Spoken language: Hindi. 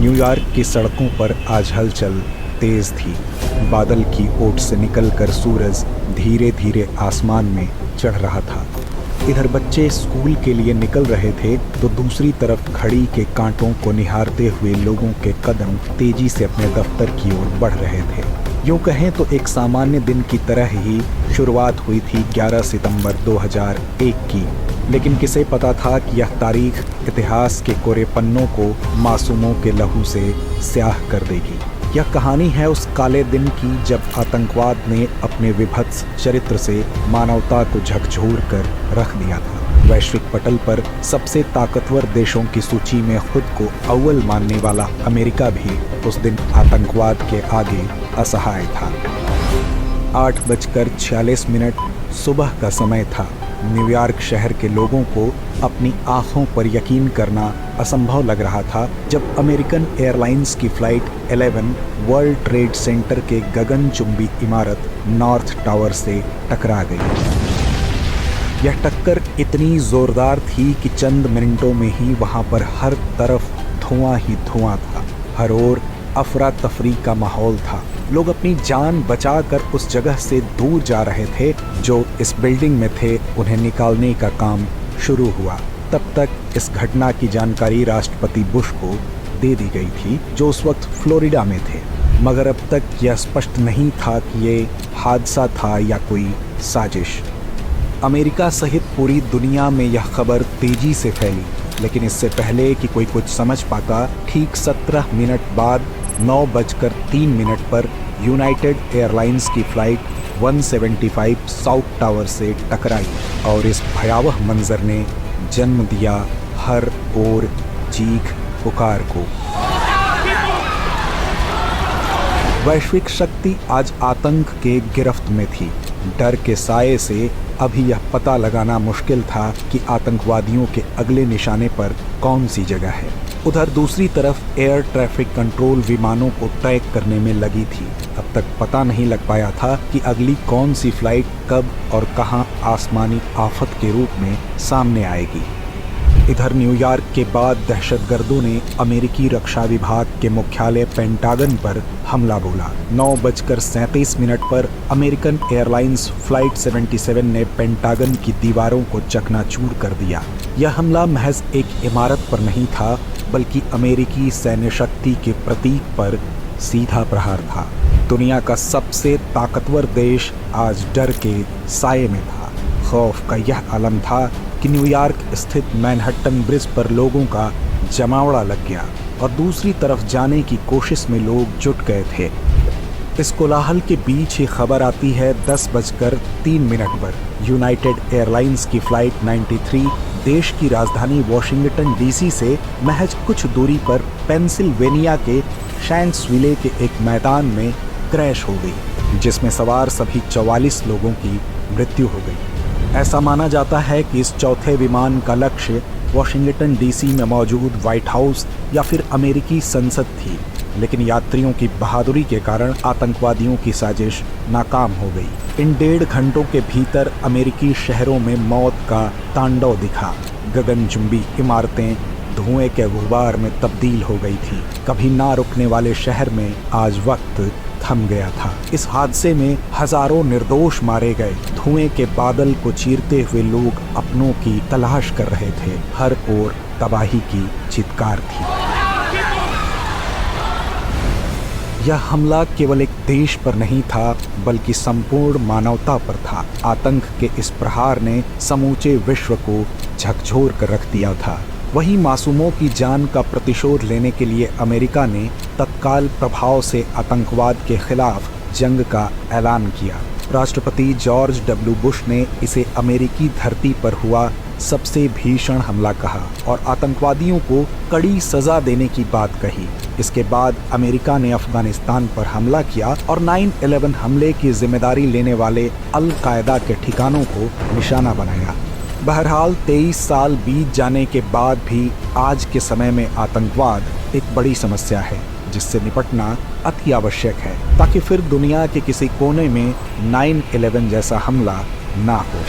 न्यूयॉर्क की सड़कों पर आज हलचल तेज थी। बादल की ओट से निकलकर सूरज धीरे धीरे आसमान में चढ़ रहा था। इधर बच्चे स्कूल के लिए निकल रहे थे तो दूसरी तरफ घड़ी के कांटों को निहारते हुए लोगों के कदम तेजी से अपने दफ्तर की ओर बढ़ रहे थे। यूं कहें तो एक सामान्य दिन की तरह ही शुरुआत हुई थी 11 सितंबर 2001 की, लेकिन किसे पता था कि यह तारीख इतिहास के कोरे पन्नों को मासूमों के लहू से स्याह कर देगी। यह कहानी है उस काले दिन की जब आतंकवाद ने अपने विभत्स चरित्र से मानवता को झकझोर कर रख दिया था। वैश्विक पटल पर सबसे ताकतवर देशों की सूची में खुद को अव्वल मानने वाला अमेरिका भी उस दिन आतंकवाद के आगे असहाय था। 8:46 सुबह का समय था। न्यूयॉर्क शहर के लोगों को अपनी आंखों पर यकीन करना असंभव लग रहा था जब अमेरिकन एयरलाइंस की फ्लाइट 11 वर्ल्ड ट्रेड सेंटर के गगनचुंबी इमारत नॉर्थ टावर से टकरा गई। यह टक्कर इतनी जोरदार थी कि चंद मिनटों में ही वहां पर हर तरफ धुआं ही धुआं था। हर ओर अफरा तफरी का माहौल था। लोग अपनी जान बचाकर उस जगह से दूर जा रहे थे। जो इस बिल्डिंग में थे उन्हें निकालने का काम शुरू हुआ। तब तक इस घटना की जानकारी राष्ट्रपति बुश को दे दी गई थी, जो उस वक्त फ्लोरिडा में थे। मगर अब तक यह स्पष्ट नहीं था कि ये हादसा था या कोई साजिश। अमेरिका सहित पूरी दुनिया में यह खबर तेजी से फैली, लेकिन इससे पहले कि कोई कुछ समझ पाता, ठीक 17 मिनट बाद 9:03 पर यूनाइटेड एयरलाइंस की फ्लाइट 175 साउथ टावर से टकराई और इस भयावह मंजर ने जन्म दिया हर ओर चीख पुकार को। वैश्विक शक्ति आज आतंक के गिरफ्त में थी। डर के साये से अभी यह पता लगाना मुश्किल था कि आतंकवादियों के अगले निशाने पर कौन सी जगह है। उधर दूसरी तरफ एयर ट्रैफिक कंट्रोल विमानों को ट्रैक करने में लगी थी। अब तक पता नहीं लग पाया था कि अगली कौन सी फ्लाइट कब और कहां आसमानी आफत के रूप में सामने आएगी। इधर न्यूयॉर्क के बाद दहशतगर्दों ने अमेरिकी रक्षा विभाग के मुख्यालय पेंटागन पर हमला बोला। 9:37 पर अमेरिकन एयरलाइंस फ्लाइट 77 ने पेंटागन की दीवारों को चकनाचूर कर दिया। यह हमला महज एक इमारत पर नहीं था, बल्कि अमेरिकी सैन्य शक्ति के प्रतीक पर सीधा प्रहार था। दुनिया का सबसे ताकतवर देश आज डर के साये में था। खौफ का यह आलम था कि न्यूयॉर्क स्थित मैनहट्टन ब्रिज पर लोगों का जमावड़ा लग गया और दूसरी तरफ जाने की कोशिश में लोग जुट गए थे। इस कोलाहल के बीच ही खबर आती है 10:03 पर यूनाइटेड एयरलाइंस की फ्लाइट 93 देश की राजधानी वॉशिंगटन डीसी से महज कुछ दूरी पर पेंसिल्वेनिया के शैंक्सविले के एक मैदान में क्रैश हो गई, जिसमें सवार सभी 44 लोगों की मृत्यु हो गई। ऐसा माना जाता है कि इस चौथे विमान का लक्ष्य वॉशिंगटन डीसी में मौजूद व्हाइट हाउस या फिर अमेरिकी संसद थी, लेकिन यात्रियों की बहादुरी के कारण आतंकवादियों की साजिश नाकाम हो गई। इन 1.5 घंटों के भीतर अमेरिकी शहरों में मौत का तांडव दिखा। गगनचुंबी इमारतें धुएं के गुबार में तब्दील हो गई थी। कभी ना रुकने वाले शहर में आज वक्त थम गया था। इस हादसे में हजारों निर्दोष मारे गए। धुएं के बादल को चीरते हुए लोग अपनों की तलाश कर रहे थे। हर ओर तबाही की चित्कार थी। यह हमला केवल एक देश पर नहीं था, बल्कि संपूर्ण मानवता पर था। आतंक के इस प्रहार ने समूचे विश्व को झकझोर कर रख दिया था। वहीं मासूमों की जान का प्रतिशोध लेने के लिए अमेरिका ने तत्काल प्रभाव से आतंकवाद के खिलाफ जंग का ऐलान किया। राष्ट्रपति जॉर्ज डब्ल्यू बुश ने इसे अमेरिकी धरती पर हुआ सबसे भीषण हमला कहा और आतंकवादियों को कड़ी सजा देने की बात कही। इसके बाद अमेरिका ने अफगानिस्तान पर हमला किया और 9/11 हमले की जिम्मेदारी लेने वाले अल कायदा के ठिकानों को निशाना बनाया। बहरहाल 23 साल बीत जाने के बाद भी आज के समय में आतंकवाद एक बड़ी समस्या है, जिससे निपटना अति आवश्यक है, ताकि फिर दुनिया के किसी कोने में 9/11 जैसा हमला ना हो।